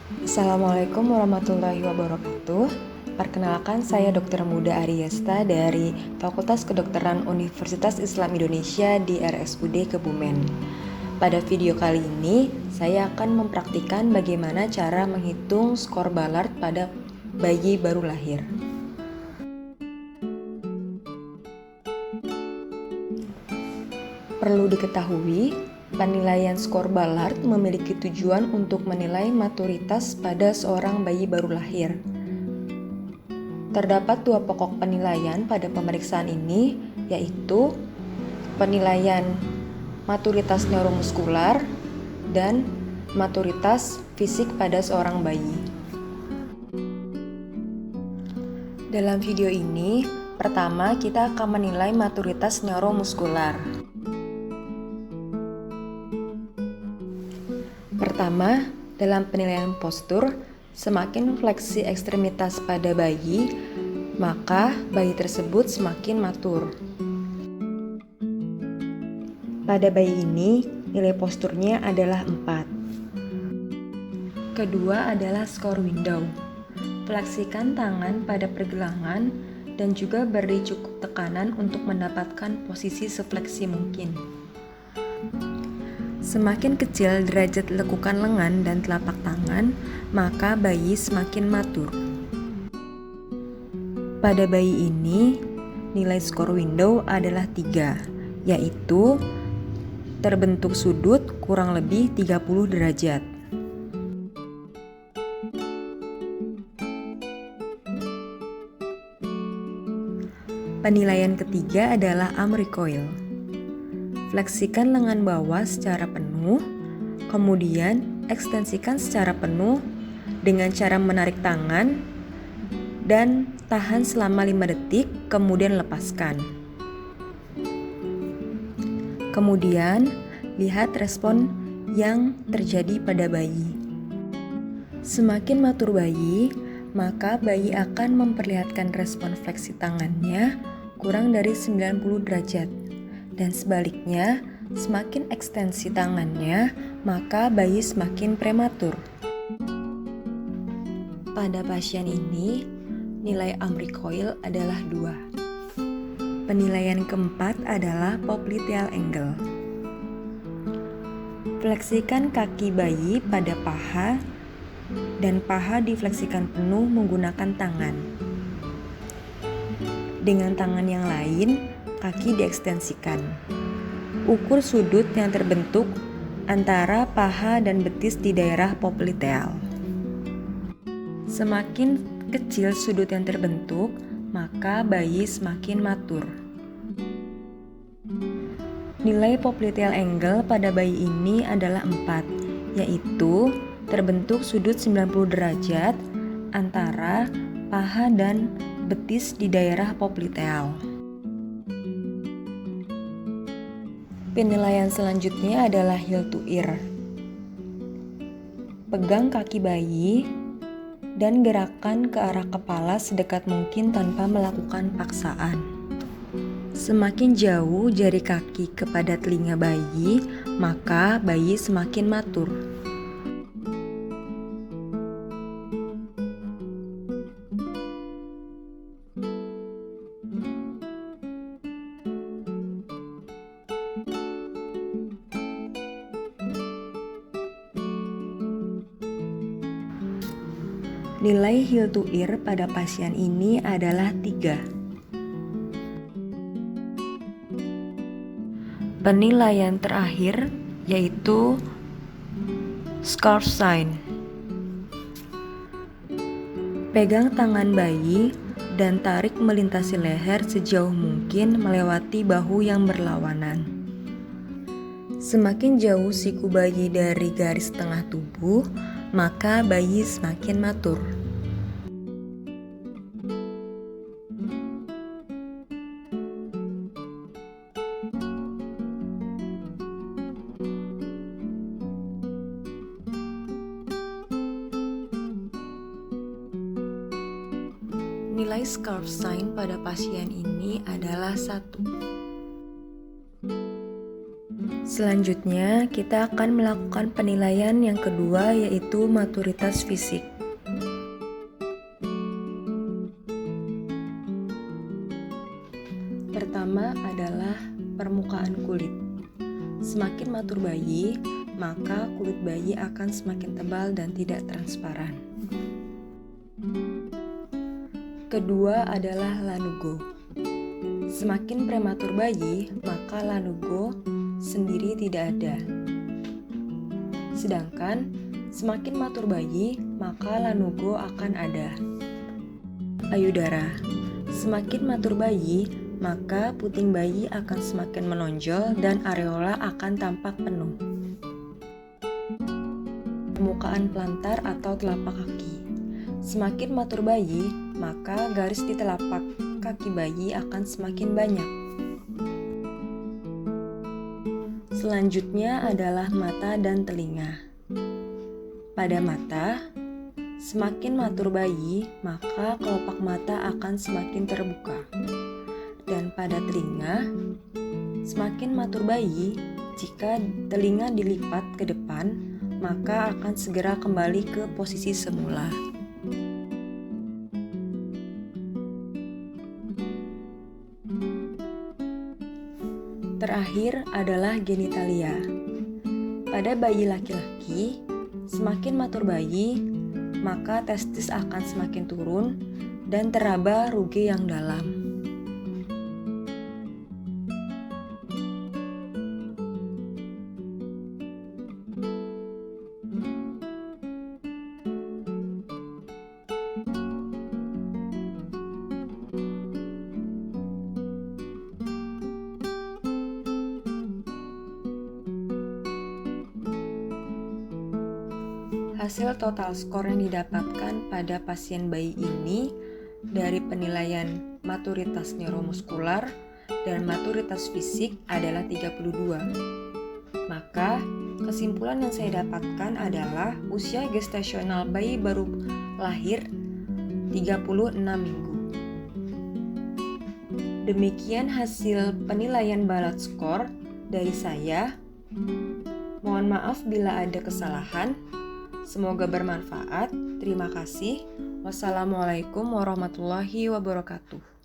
Assalamualaikum warahmatullahi wabarakatuh. Perkenalkan, saya Dr. Muda Ariesta dari Fakultas Kedokteran Universitas Islam Indonesia di RSUD Kebumen. Pada video kali ini, saya akan mempraktikkan bagaimana cara menghitung skor Ballard pada bayi baru lahir. Perlu diketahui, penilaian skor Ballard memiliki tujuan untuk menilai maturitas pada seorang bayi baru lahir. Terdapat dua pokok penilaian pada pemeriksaan ini, yaitu penilaian maturitas neuromuskular dan maturitas fisik pada seorang bayi. Dalam video ini, pertama kita akan menilai maturitas neuromuskular. Pertama, dalam penilaian postur, semakin fleksi ekstremitas pada bayi, maka bayi tersebut semakin matur. Pada bayi ini, nilai posturnya adalah 4. Kedua adalah skor window. Fleksikan tangan pada pergelangan dan juga beri cukup tekanan untuk mendapatkan posisi sefleksi mungkin. Semakin kecil derajat lekukan lengan dan telapak tangan, maka bayi semakin matur. Pada bayi ini, nilai skor window adalah 3, yaitu terbentuk sudut kurang lebih 30 derajat. Penilaian ketiga adalah arm recoil. Fleksikan lengan bawah secara penuh, kemudian ekstensikan secara penuh dengan cara menarik tangan dan tahan selama 5 detik, kemudian lepaskan. Kemudian, lihat respon yang terjadi pada bayi. Semakin matur bayi, maka bayi akan memperlihatkan respon fleksi tangannya kurang dari 90 derajat. Dan sebaliknya, semakin ekstensi tangannya, maka bayi semakin prematur. Pada pasien ini, nilai arm recoil adalah 2. Penilaian keempat adalah popliteal angle. Fleksikan kaki bayi pada paha dan paha difleksikan penuh menggunakan tangan. Dengan tangan yang lain, kaki diekstensikan. Ukur sudut yang terbentuk antara paha dan betis di daerah popliteal. Semakin kecil sudut yang terbentuk, maka bayi semakin matur. Nilai popliteal angle pada bayi ini adalah 4, yaitu terbentuk sudut 90 derajat antara paha dan betis di daerah popliteal. Penilaian selanjutnya adalah heel to ear. Pegang kaki bayi dan gerakan ke arah kepala sedekat mungkin tanpa melakukan paksaan. Semakin jauh jari kaki kepada telinga bayi, maka bayi semakin matur. Nilai heel to ear pada pasien ini adalah 3. Penilaian terakhir yaitu scarf sign. Pegang tangan bayi dan tarik melintasi leher sejauh mungkin melewati bahu yang berlawanan. Semakin jauh siku bayi dari garis tengah tubuh, maka bayi semakin matur. Nilai scarf sign pada pasien ini adalah 1. Selanjutnya, kita akan melakukan penilaian yang kedua, yaitu maturitas fisik. Pertama adalah permukaan kulit. Semakin matur bayi, maka kulit bayi akan semakin tebal dan tidak transparan. Kedua adalah lanugo. Semakin prematur bayi, maka lanugo sendiri tidak ada. Sedangkan semakin matur bayi, maka lanugo akan ada. Payudara. Semakin matur bayi, maka puting bayi akan semakin menonjol dan areola akan tampak penuh. Permukaan plantar atau telapak kaki. Semakin matur bayi, maka garis di telapak kaki bayi akan semakin banyak. Selanjutnya adalah mata dan telinga. Pada mata, semakin matur bayi, maka kelopak mata akan semakin terbuka. Dan pada telinga, semakin matur bayi, jika telinga dilipat ke depan, maka akan segera kembali ke posisi semula. Terakhir adalah genitalia. Pada bayi laki-laki, semakin matur bayi, maka testis akan semakin turun dan teraba ruge yang dalam. Hasil total skor yang didapatkan pada pasien bayi ini dari penilaian maturitas neuromuskular dan maturitas fisik adalah 32. Maka, kesimpulan yang saya dapatkan adalah usia gestasional bayi baru lahir 36 minggu. Demikian hasil penilaian balat skor dari saya. Mohon maaf bila ada kesalahan. Semoga bermanfaat. Terima kasih. Wassalamualaikum warahmatullahi wabarakatuh.